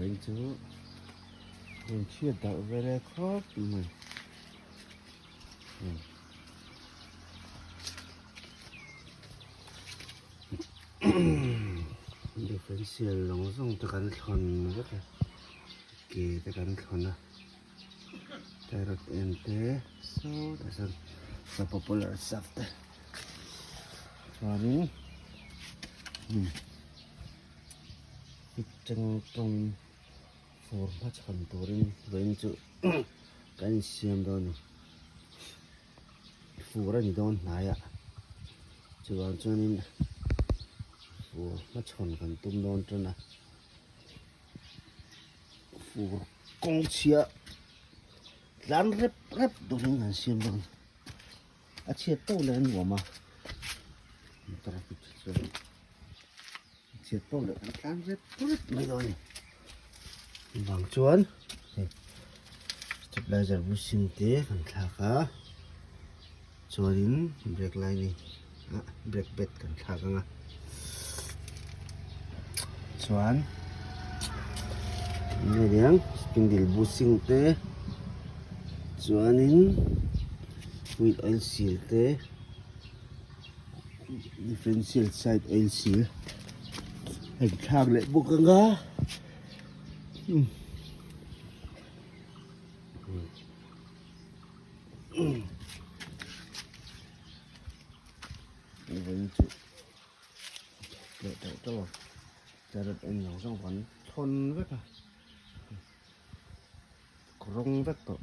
vậy chứ mình chưa đợi về đây khó mình differential long song ta kan thon rất là kỳ ta kan thon à direct ente so that's a popular stuff ta chuan chân trong phổ phát triển turin với chữ cái xem đó này phù ra gì đó này ạ chứ còn cho nên phù phát triển cần tung đón cho này phù công chia lan rep rep đồ những ngàn xem đó à chia to lên của mà ta phải chia to lên lan rep rep mấy đó này bằng chuan stabilizer bushing te kan thaka chuanin brake line ni brake pad kan thaka nga chuan ni riang spindle bushing te chuanin wheel oil seal te differential side oil seal kan thak le buk nga với chữ để đợi cho giờ được em nhỏ trong quán thôn rất là rong rất tốt.